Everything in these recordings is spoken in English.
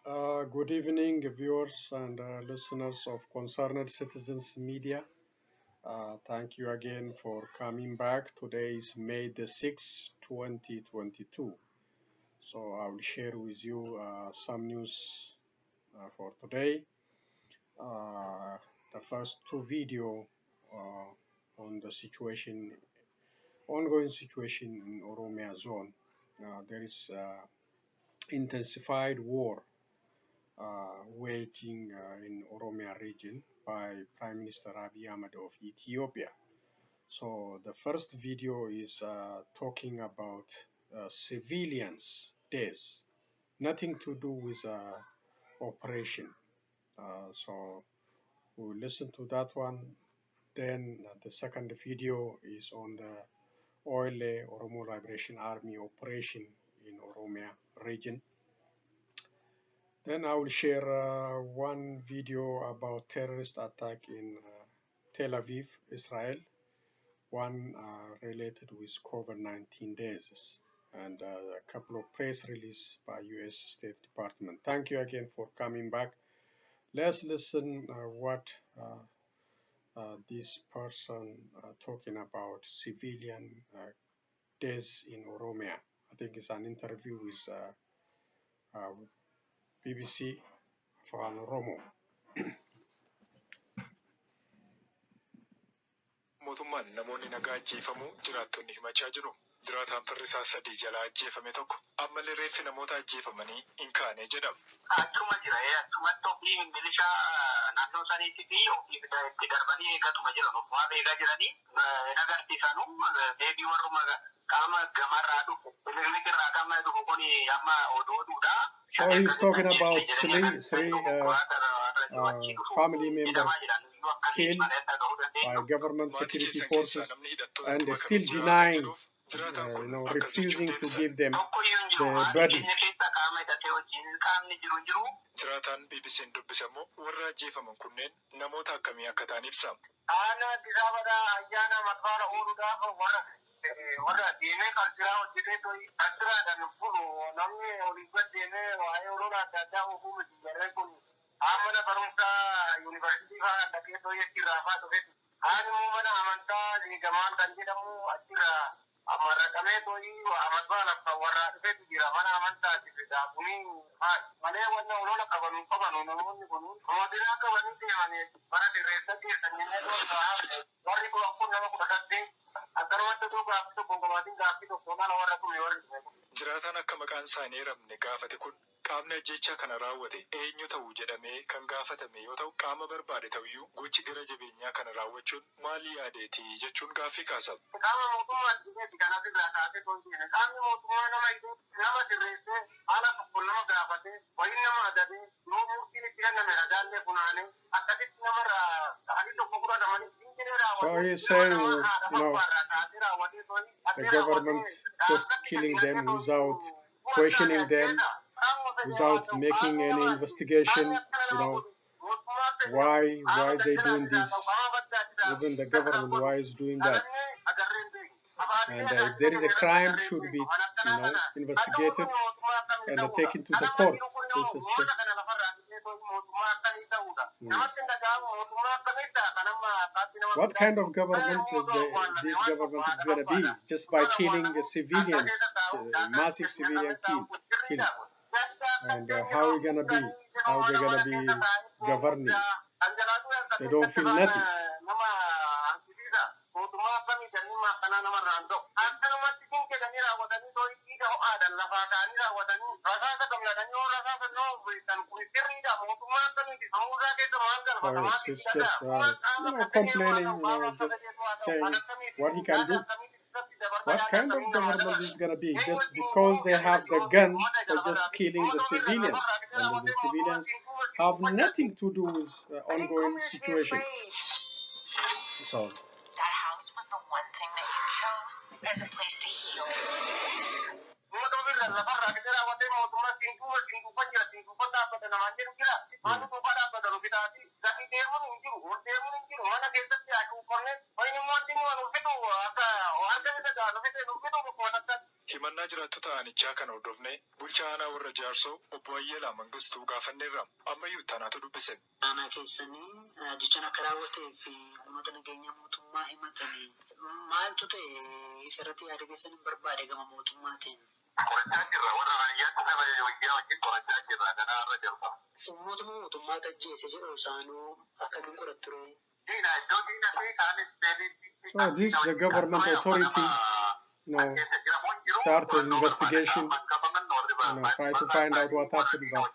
Good evening, viewers and listeners of Concerned Citizens Media. Thank you again for coming back. Today is May the 6th, 2022. So I will share with you some news for today. The first two video on the ongoing situation in Oromia zone. There is intensified war waging in Oromia region by Prime Minister Abiy Ahmed of Ethiopia. So the first video is talking about civilians' deaths, nothing to do with operation. So we'll listen to that one. Then the second video is on the OLA, Oromo Liberation Army operation in Oromia region. Then I will share one video about terrorist attack in Tel Aviv, Israel, one related with COVID-19 deaths, and a couple of press releases by U.S. State Department. Thank you again for coming back. Let's listen what this person talking about civilian deaths in Oromia. I think it's an interview with BBC Afaan Oromo. Mootummaan namoonni nagaa ajjeefamuu jiraattonni himachaa jiru. Jiraataan firrisaa sadii jalaa ajjeefame tokko ammallee reeffi namoota ajjeefamanii hin kaane jedhama. Achuma jira achumatti ofii milishaa naannoo saniitti fi ofii itti darbanii eegatuma jiran ofumaa eegaa jiranii hin agarsiisanu deebii warruma qaama gamarraa dhufu bilbilli irraa qaama dhufu kun amma oduudha. So he's talking about three family members killed by government security forces, and they're still denying, refusing to give them the bodies. Jiraataan BBC'n dubbisamu warra ajjeefaman kunneen namoota akkamii akka ta'an ibsa. Ayyaana matbaara ooluudhaaf warra deemee kalsiraa hojjetee to'i kalsiraadhaan furu namni olii gad deemee waa'ee olola adda addaa oguu miti jarreen kun mana barumsaa yuunivarsiitii fa'aa dhaqee to'i achirraa fa'aa dhufe. Haani mana amantaa liigamaan kan jedhamu achirraa amarraqamee to'i matbaala warraa dhufetu jira mana amantaatiif daakuni malee wanna olola qabanu namoonni kun mootiraa qabanii deemanii mana dirreessa keessan jennee warri kun nama 18 Jiraataan akka maqaan isaanii hiramne gaafate kun qaamni ajjechaa kana raawwate eenyu ta'uu jedhamee kan gaafatame yoo ta'u qaama barbaade ta'uyyuu gochi gara jabeenyaa kana raawwachuun maalii yaadeeti jechuun gaaffii kaasa. Qaama mootummaa kanaaf irraa kaasee to'atee qaamni mootummaa nama sirreessee haala tokko nama gaafatee wayii nama adabee yoo murtiin itti kenname ragaallee funaanee akkasitti namarraa ta'anii tokko fudhatamanii. So he's saying, the government just killing them without questioning them, without making any investigation, why they doing this? Even the government, why is doing that? And if there is a crime, should be, investigated and taken to the court. This is just. What kind of government this government is going to be? Just by killing civilians, massive civilian killing. And how are we going to be? How are they going to be governing? They don't feel nothing. So it's just complaining, just saying what he can do. What kind of government is going to be? Just because they have the gun, they're just killing the civilians. And the civilians have nothing to do with the ongoing situation. So that house was the one thing that you chose as a place to heal. Himannaa jiraattota aanichaa kana hordofne bulchaa aanaa warra jaarsoo obbo Ayyeelaa Mangistuu gaafanneerra ammayyuu ittaanaatu dubbise. Aanaa keessanii ajjechaan akka raawwatee fi uummata nageenya mootummaa himatanii maaltu ta'e isarratti yaada keessan hin barbaade gama mootummaatiin? Qorachaa jirra warra raayyaatti nama wayyaa wajjin qorachaa jirra kanaarra jirra. Mootummaa ajjeese jedhu isaanuu akkamiin qorattu ture? So this is the government authority, start an investigation, try to find out what happened, but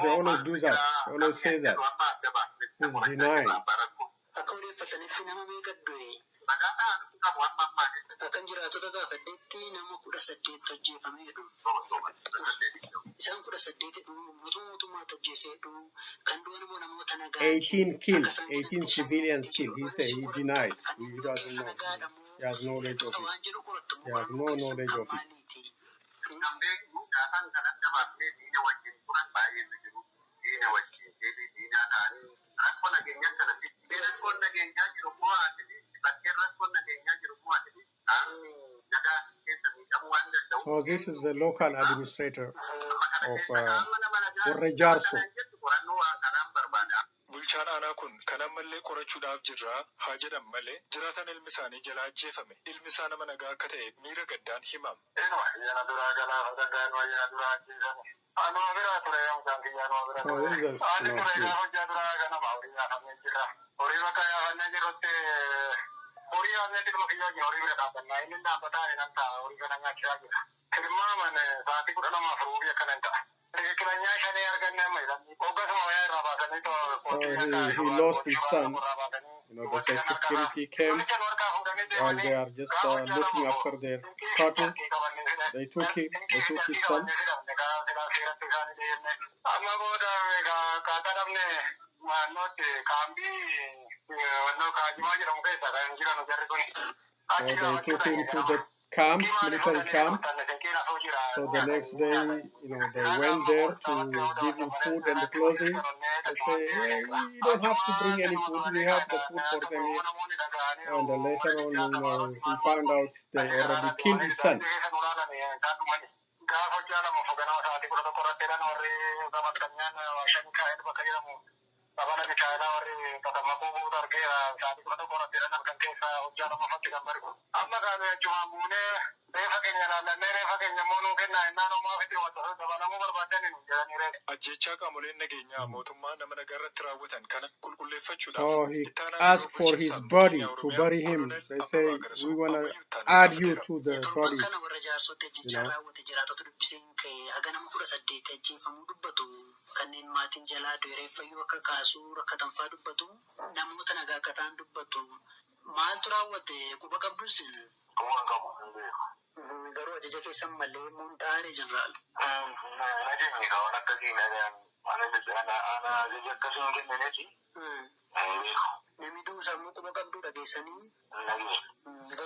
they always do that. They always say that. It's denied. Killed, 18 civilians killed. He said he denied. He doesn't know. He has no knowledge of it. He has no knowledge of it. So this is the local administrator of Warra Jaarso. Bulchaan aanaa kun kan ammallee qorachuudhaaf jirra haa jedhan malee jiraatan ilmi isaanii jalaa ajjeefame ilmi isaa nama nagaa akka ta'e miira gaddaan himam. He lost his son. The security came while they are just looking after their cattle. They took his son. So they took him to the camp, military camp. So the next day, they went there to give him food and clothing. They say, hey, you don't have to bring any food. We have the food for them here. And later on, he found out they already killed his son. So he asked for his body to bury him. They say, we want to add you to the bodies.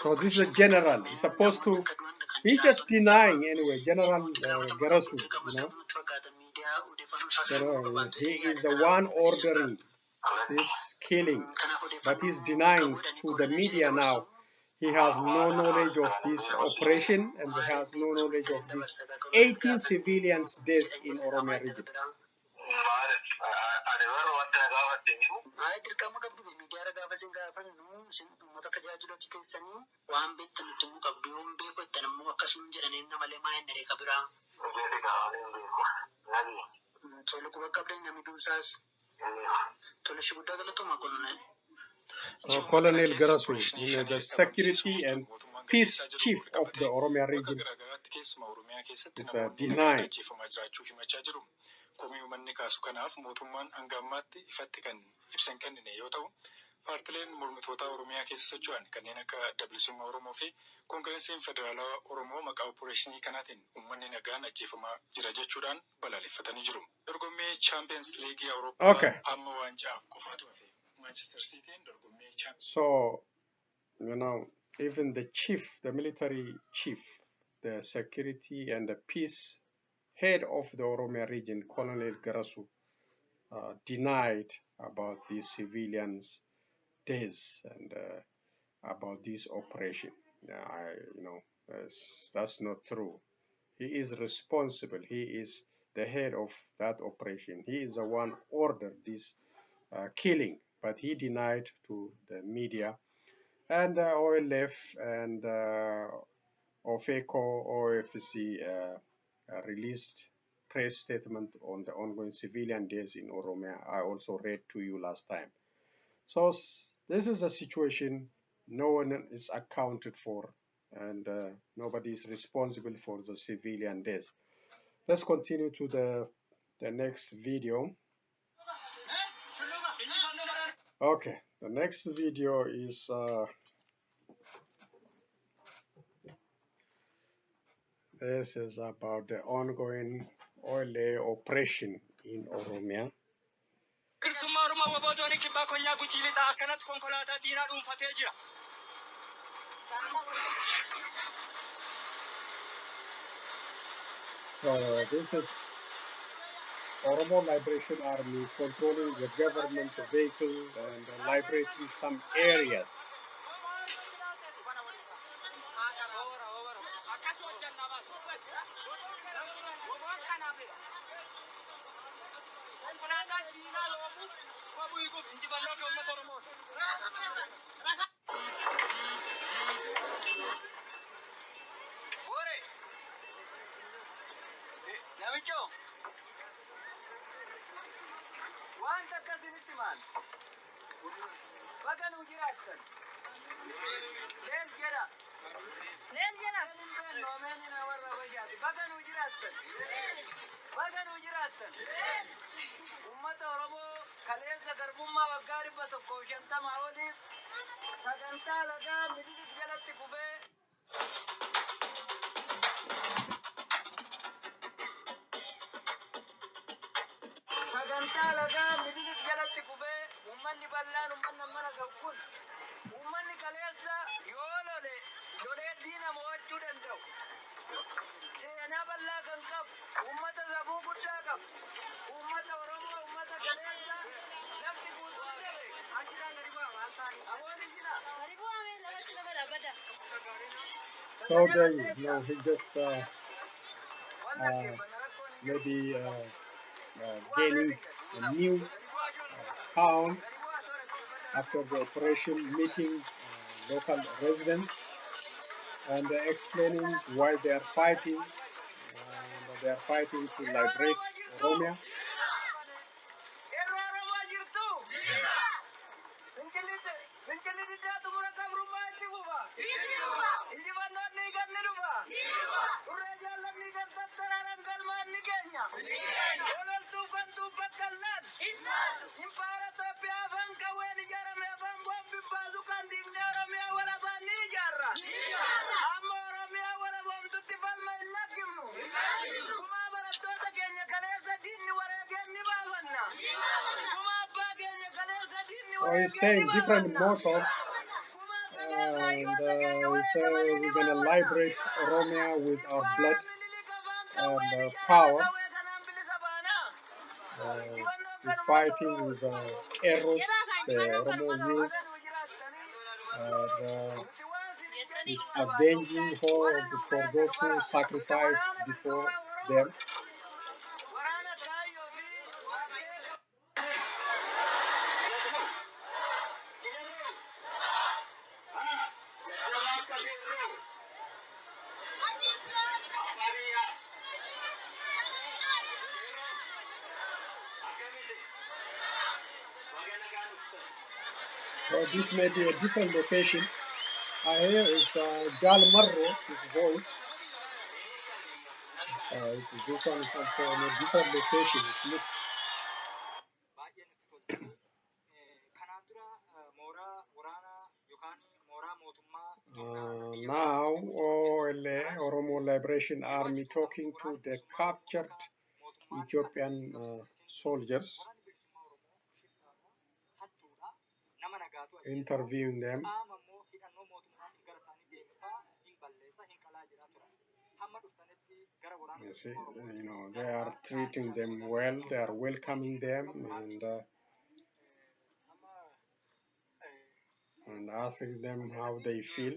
So this is a general. He's supposed to. He's just denying anyway. General Garasu, he is the one ordering this killing, but he's denying to the media now. He has no knowledge of this operation and he has no knowledge of this 18 civilians' deaths in Oromia region. Colonel Garasu, the security and peace chief of the Oromia region, is denied. Paartileen mormitoota Oromiyaa keessa socho'an kanneen akka Dablisummaa Oromoo fi Koongireesiin Federaalawaa Oromoo maqaa opereeshinii kanaatiin uummanni nagaan ajjeefamaa jira jechuudhaan balaaleffatanii jiru. Dorgommii Champions League Awurooppaa amma waancaa qofaatu hafe. Manchester Cityin dorgommii So, even the chief, the military chief, the security and the peace head of the Oromia region, Colonel Garasu, denied about these civilians' deaths and about this operation. That's not true. He is responsible. He is the head of that operation. He is the one ordered this killing, but he denied to the media. And OLF and OFECO, OFC released press statement on the ongoing civilian deaths in Oromia. I also read to you last time. So this is a situation no one is accounted for, and nobody is responsible for the civilian deaths. Let's continue to the next video. Okay, the next video is this is about the ongoing OLA operation in Oromia. So this is Oromo Liberation Army controlling the government vehicle and liberating some areas. So there you know, he just maybe gaining a new town after the operation, meeting local residents and explaining why they are fighting. They are fighting to liberate Oromia. So he's saying different mottos, and he said we're gonna liberate Oromia with our blood and power. He's fighting with arrows, the Oromo use, and he's avenging for those who sacrificed before them. So this may be a different location. I hear is Jal Marro, his voice. This one is also in a different location. It looks. Now, OLA, Oromo Liberation Army, talking to the captured Ethiopian soldiers, interviewing them. You see, they are treating them well. They are welcoming them and asking them how they feel.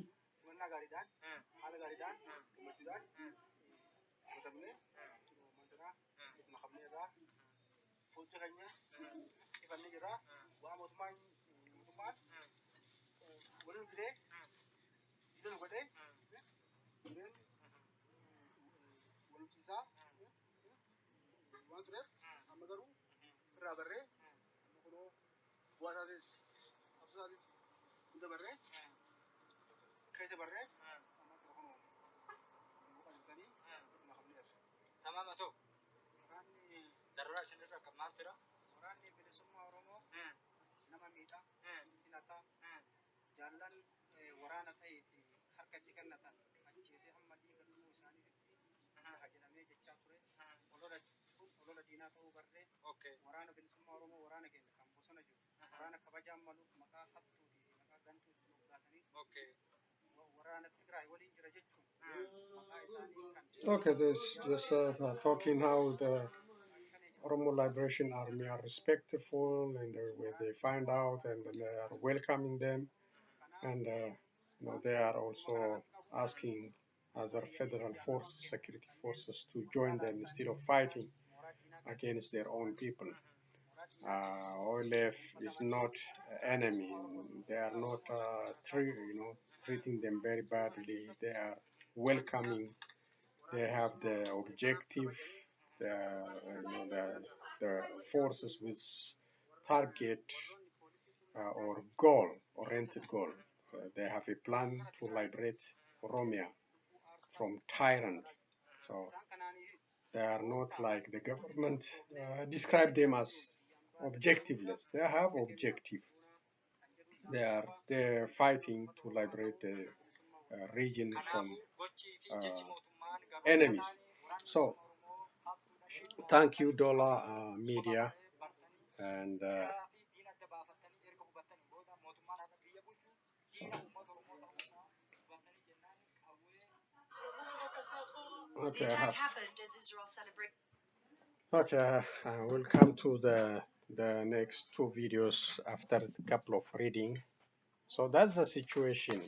Okay, this just talking how the Oromo Liberation Army are respectful and where they find out and they are welcoming them, and they are also asking other federal forces, security forces, to join them instead of fighting against their own people. OLF is not enemy. They are not treating them very badly. They are welcoming. They have the objective, the forces with target or goal-oriented goal. They have a plan to liberate Oromia from tyrant. So they are not like the government describe them as objectiveless. They have objective. They're fighting to liberate the region from enemies. So thank you, Dollar Media, and okay, we'll come to the next two videos after a couple of reading. So that's the situation.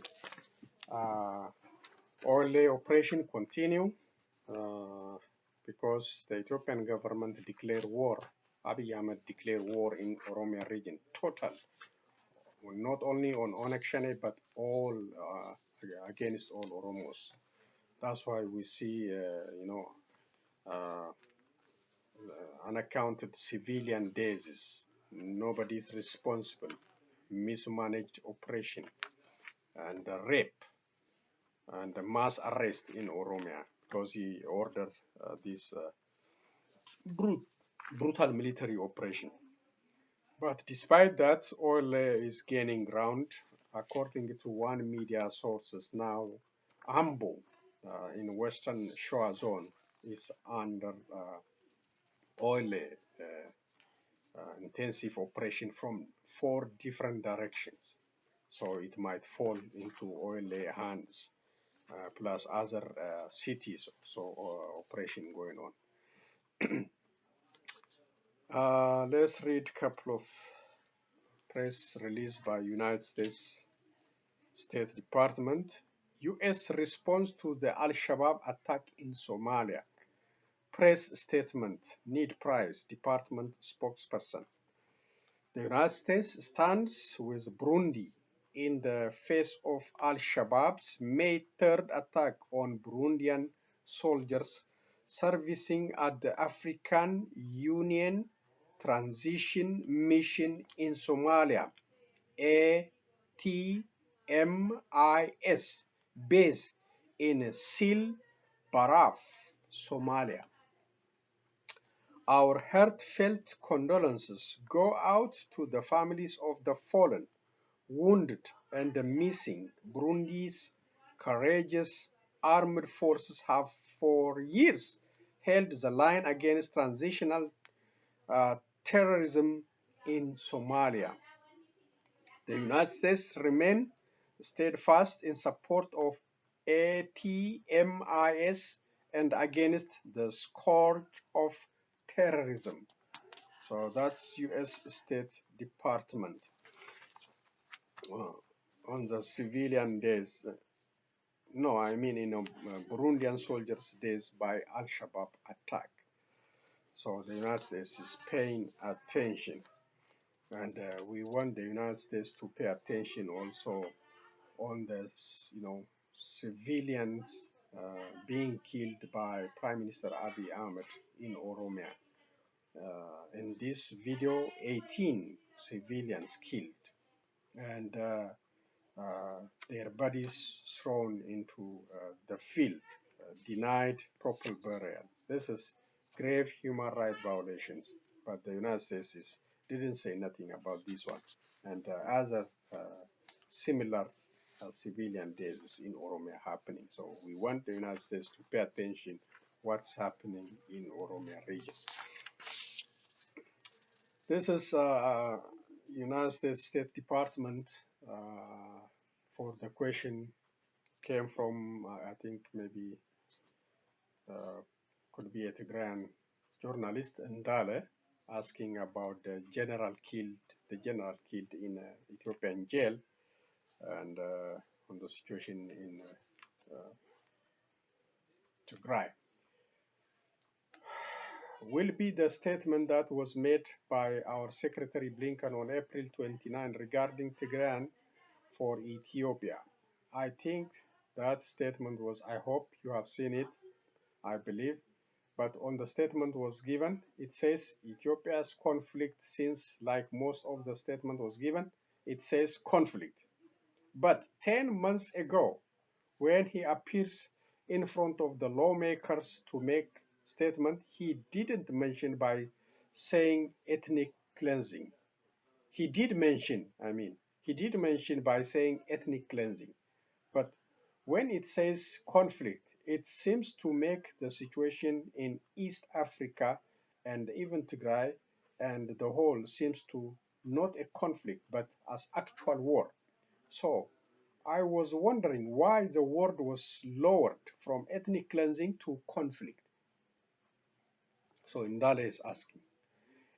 OLA operation continue because the Ethiopian government declared war. Abiy Ahmed declared war in Oromia region, total, not only on Onekshane but all against all Oromos. That's why we see, unaccounted civilian deaths. Nobody is responsible. Mismanaged operation and rape and mass arrest in Oromia because he ordered this brutal military operation. But despite that, OLA is gaining ground. According to one media sources now, Ambo in Western Shoa Zone is under OLA intensive operation from 4 different directions. So it might fall into OLA hands, plus other cities, so operation going on. Let's read a couple of press release by United States State Department. U.S. response to the Al-Shabaab attack in Somalia. Press statement, Ned Price, Department spokesperson. The United States stands with Burundi in the face of Al-Shabaab's May 3rd attack on Burundian soldiers servicing at the African Union Transition Mission in Somalia, ATMIS, based in Sil Baraf, Somalia. Our heartfelt condolences go out to the families of the fallen, wounded, and the missing. Burundi's courageous armed forces have for years held the line against transitional terrorism in Somalia. The United States remain steadfast in support of ATMIS and against the scourge of terrorism. So that's U.S. State Department on the civilian days. No, I mean in Burundian soldiers' days by Al-Shabaab attack. So the United States is paying attention, and we want the United States to pay attention also on the civilians being killed by Prime Minister Abiy Ahmed in Oromia. In this video, 18 civilians killed, and their bodies thrown into the field, denied proper burial. This is grave human rights violations, but the United States didn't say nothing about this one. And other similar civilian deaths in Oromia happening. So we want the United States to pay attention what's happening in Oromia region. This is United States State Department for the question came from, I think maybe could be a Tigrayan journalist, Ndale, asking about the general killed in Ethiopian jail, and on the situation in Tigray. Will be the statement that was made by our Secretary Blinken on April 29 regarding Tigrayan for Ethiopia. I think that statement was, I hope you have seen it, I believe, but on the statement was given, it says Ethiopia's conflict, since like most of the statement was given, it says conflict. But 10 months ago, when he appears in front of the lawmakers to make statement, he didn't mention by saying ethnic cleansing. He did mention by saying ethnic cleansing. But when it says conflict, it seems to make the situation in East Africa and even Tigray and the whole seems to not a conflict, but as actual war. So I was wondering why the word was lowered from ethnic cleansing to conflict. So Ndale is asking.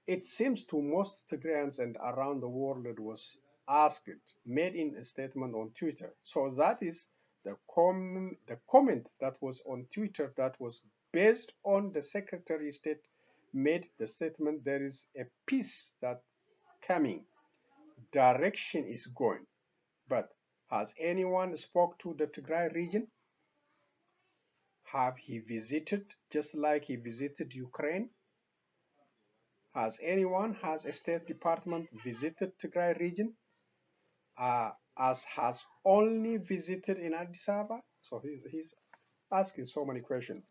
It seems to most Tigrayans and around the world it was asked, made in a statement on Twitter. So that is the comment that was on Twitter that was based on the Secretary of State made the statement. There is a peace that coming, direction is going. But has anyone spoke to the Tigray region? Have he visited just like he visited Ukraine? Has a State Department visited Tigray region? As has only visited in Addis Ababa? So he's asking so many questions.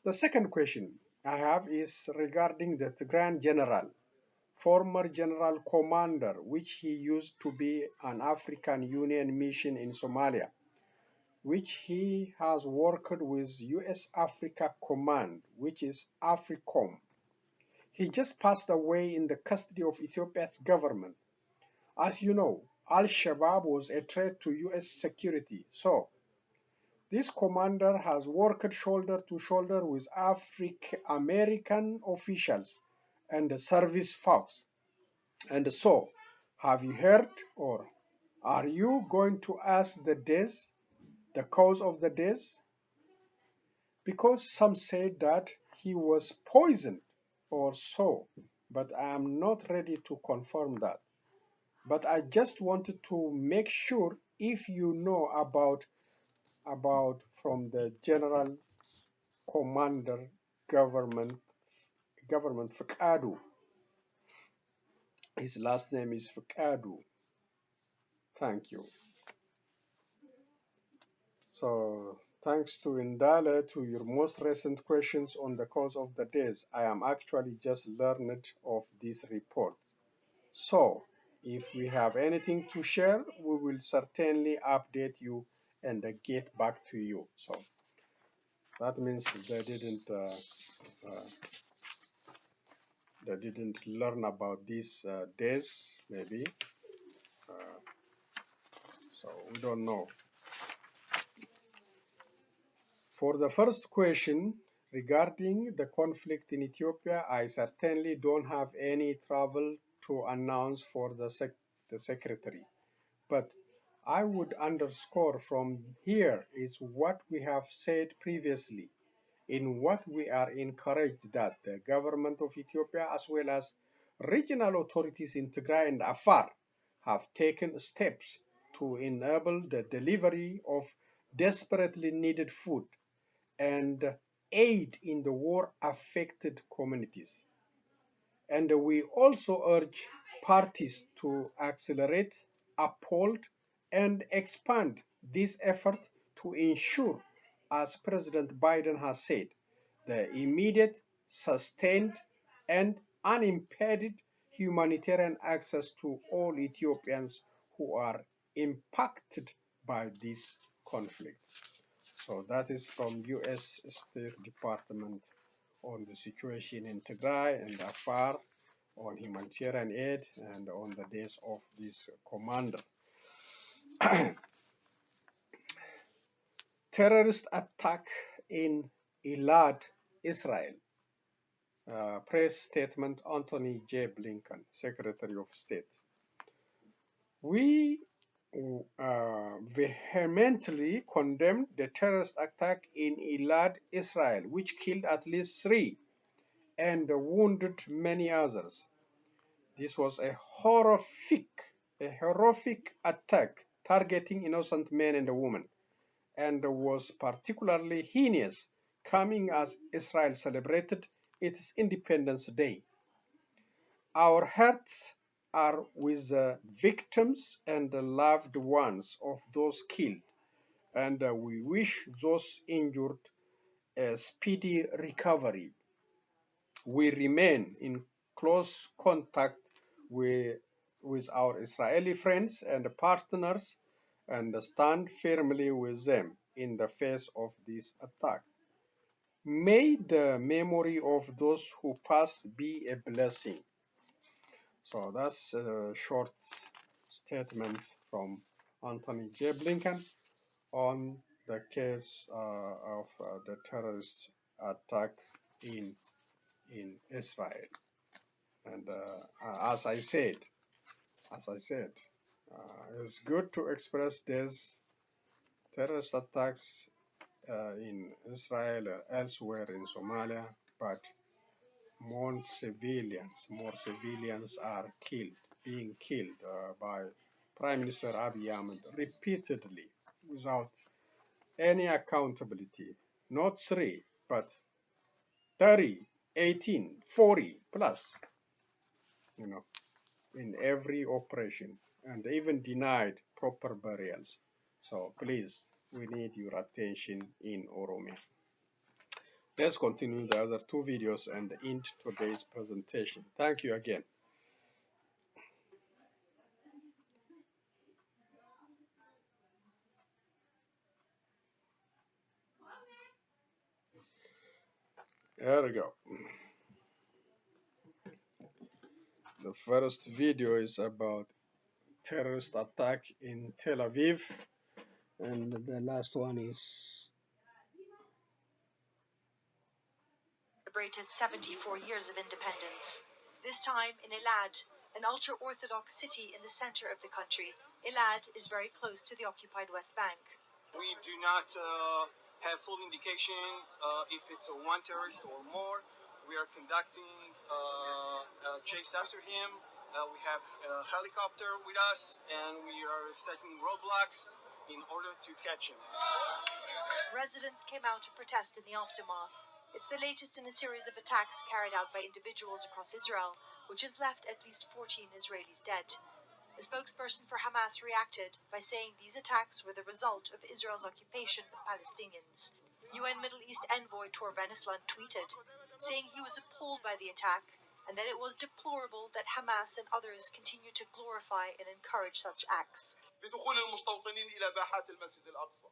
The second question I have is regarding the Tigrayan general, former general commander, which he used to be an African Union mission in Somalia, which he has worked with US Africa Command, which is AFRICOM. He just passed away in the custody of Ethiopia's government. As you know, Al-Shabaab was a threat to US security. So, this commander has worked shoulder to shoulder with American officials and the service folks. And so, have you heard or are you going to ask the death, the cause of the death? Because some say that he was poisoned or so, but I am not ready to confirm that. But I just wanted to make sure if you know about from the general commander government Fakadu. His last name is Fakadu. Thank you. So thanks to Ndale to your most recent questions on the cause of the death. I am actually just learned of this report. So if we have anything to share, we will certainly update you and get back to you. So that means they didn't learn about these days, maybe. So we don't know. For the first question regarding the conflict in Ethiopia, I certainly don't have any trouble to announce for the secretary. But I would underscore from here is what we have said previously, in what we are encouraged that the government of Ethiopia as well as regional authorities in Tigray and Afar have taken steps to enable the delivery of desperately needed food and aid in the war-affected communities. And we also urge parties to accelerate, uphold, and expand this effort to ensure, as President Biden has said, the immediate, sustained, and unimpeded humanitarian access to all Ethiopians who are impacted by this conflict. So that is from U.S. State Department on the situation in Tigray and Afar, on humanitarian aid, and on the days of this commander. Terrorist attack in Elad, Israel. Press statement, Anthony J. Blinken, Secretary of State. We vehemently condemned the terrorist attack in Elad, Israel, which killed at least 3 and wounded many others. This was a horrific attack targeting innocent men and women, and was particularly heinous coming as Israel celebrated its Independence Day. Our hearts are with the victims and the loved ones of those killed, and we wish those injured a speedy recovery. We remain in close contact with our Israeli friends and partners and stand firmly with them in the face of this attack. May the memory of those who passed be a blessing. So that's a short statement from Anthony J. Blinken on the case of the terrorist attack in Israel. And as I said, it's good to express these terrorist attacks in Israel or elsewhere in Somalia, but more civilians are being killed by Prime Minister Abiy Ahmed repeatedly without any accountability. Not 3, but 30, 18, 40 plus, in every operation, and even denied proper burials. So please, we need your attention in Oromia. Let's continue the other 2 videos and end today's presentation. Thank you again. There we go. The first video is about terrorist attack in Tel Aviv, and the last one is celebrated 74 years of independence. This time in Elad, an ultra-Orthodox city in the center of the country. Elad is very close to the occupied West Bank. We do not have full indication if it's one terrorist or more. We are conducting a chase after him. We have a helicopter with us, and we are setting roadblocks in order to catch him. Residents came out to protest in the aftermath. It's the latest in a series of attacks carried out by individuals across Israel, which has left at least 14 Israelis dead. A spokesperson for Hamas reacted by saying these attacks were the result of Israel's occupation of Palestinians. UN Middle East envoy Tor Ben-Islan tweeted, saying he was appalled by the attack and that it was deplorable that Hamas and others continue to glorify and encourage such acts.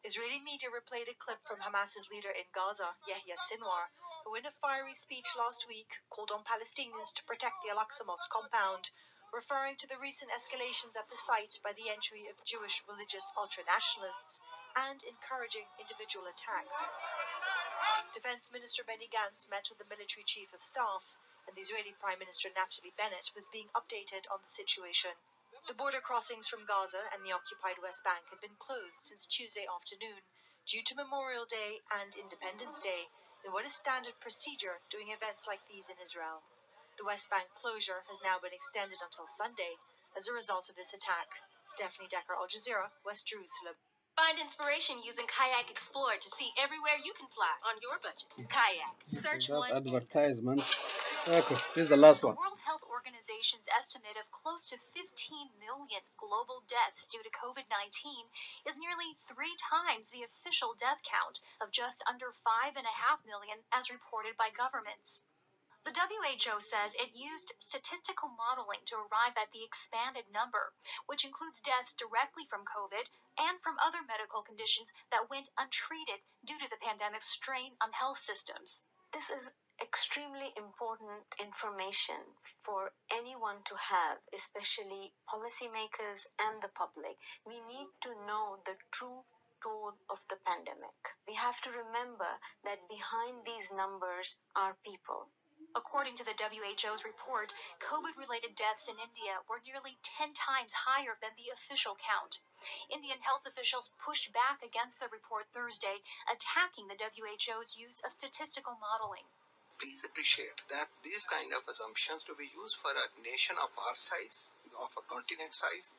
Israeli media replayed a clip from Hamas's leader in Gaza, Yahya Sinwar, who in a fiery speech last week called on Palestinians to protect the Al-Aqsa Mosque compound, referring to the recent escalations at the site by the entry of Jewish religious ultranationalists and encouraging individual attacks. Defense Minister Benny Gantz met with the military chief of staff, and the Israeli Prime Minister Naftali Bennett was being updated on the situation. The border crossings from Gaza and the occupied West Bank had been closed since Tuesday afternoon due to Memorial Day and Independence Day, in what is standard procedure during events like these in Israel. The West Bank closure has now been extended until Sunday as a result of this attack. Stephanie Decker, Al Jazeera, West Jerusalem. Find inspiration using Kayak Explorer to see everywhere you can fly on your budget. Kayak. Search That's one. advertisement. Okay, this is the last one. The World Health Organization's estimate of close to 15 million global deaths due to COVID-19 is nearly 3 times the official death count of just under 5.5 million as reported by governments. The WHO says it used statistical modeling to arrive at the expanded number, which includes deaths directly from COVID and from other medical conditions that went untreated due to the pandemic's strain on health systems. This is extremely important information for anyone to have, especially policymakers and the public. We need to know the true toll of the pandemic. We have to remember that behind these numbers are people. According to the WHO's report, COVID-related deaths in India were nearly 10 times higher than the official count. Indian health officials pushed back against the report Thursday, attacking the WHO's use of statistical modeling. Please appreciate that these kind of assumptions to be used for a nation of our size, of a continent size,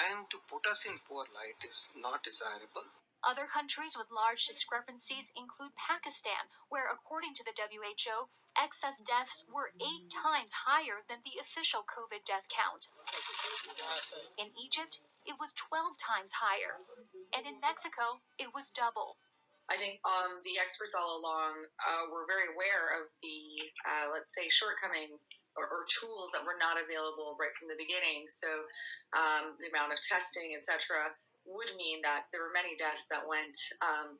and to put us in poor light is not desirable. Other countries with large discrepancies include Pakistan, where, according to the WHO, excess deaths were 8 times higher than the official COVID death count. In Egypt, it was 12 times higher. And in Mexico, it was double. I think the experts all along were very aware of the, let's say, shortcomings or tools that were not available right from the beginning. So the amount of testing, etc., would mean that there were many deaths that went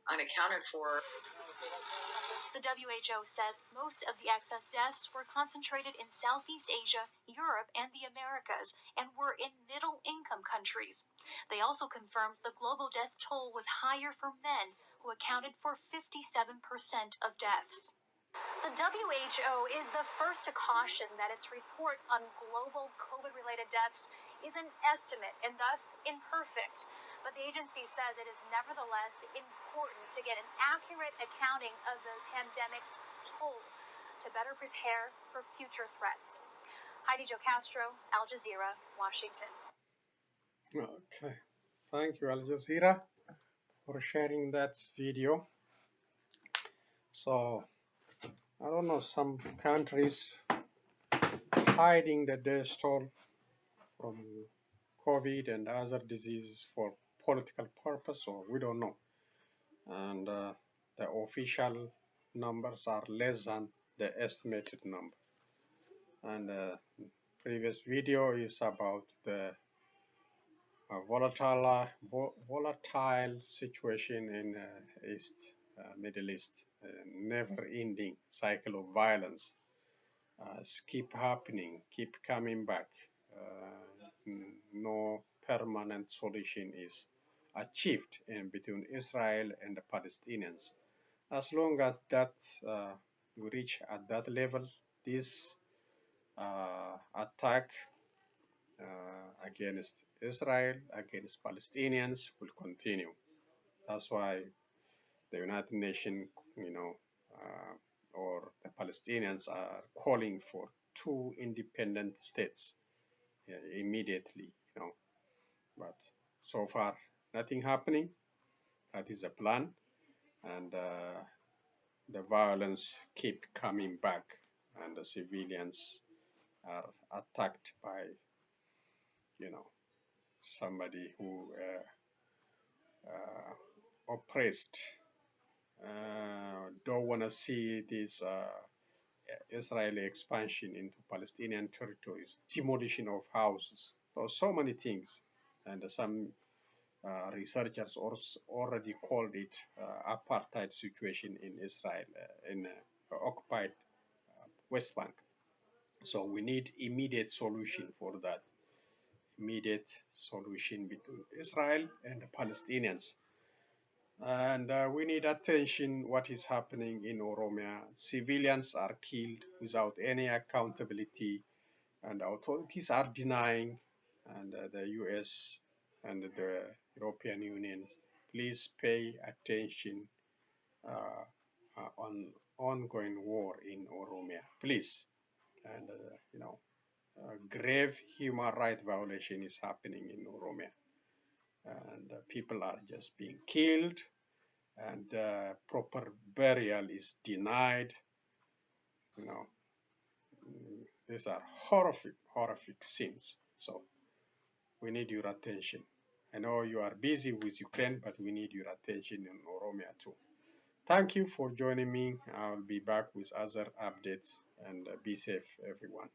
unaccounted for. The WHO says most of the excess deaths were concentrated in Southeast Asia, Europe, and the Americas, and were in middle-income countries. They also confirmed the global death toll was higher for men, who accounted for 57% of deaths. The WHO is the first to caution that its report on global COVID-related deaths is an estimate and thus imperfect. But the agency says it is nevertheless important to get an accurate accounting of the pandemic's toll to better prepare for future threats. Heidi Jo Castro, Al Jazeera, Washington. Okay, thank you, Al Jazeera, for sharing that video. So, I don't know, some countries hiding the death toll from COVID and other diseases for political purpose, or we don't know. And the official numbers are less than the estimated number. And previous video is about the volatile situation in Middle East, never-ending cycle of violence. Keep happening, keep coming back. No permanent solution is achieved in between Israel and the Palestinians. As long as that we reach at that level, this attack against Israel, against Palestinians will continue. That's why the United Nations, or the Palestinians are calling for 2 independent states immediately, But so far, nothing happening. That is a plan, and the violence keep coming back, and the civilians are attacked by, somebody who oppressed, don't want to see this Israeli expansion into Palestinian territories, demolition of houses, so many things, and some researchers already called it apartheid situation in Israel, in occupied West Bank. So we need immediate solution for that. Immediate solution between Israel and the Palestinians. And we need attention what is happening in Oromia. Civilians are killed without any accountability, and authorities are denying, and the US and the European Union, please pay attention on ongoing war in Oromia, please. And grave human rights violation is happening in Oromia, and people are just being killed, and proper burial is denied. These are horrific scenes. So we need your attention. I know you are busy with Ukraine, but we need your attention in Oromia too. Thank you for joining me. I'll be back with other updates, and be safe, everyone.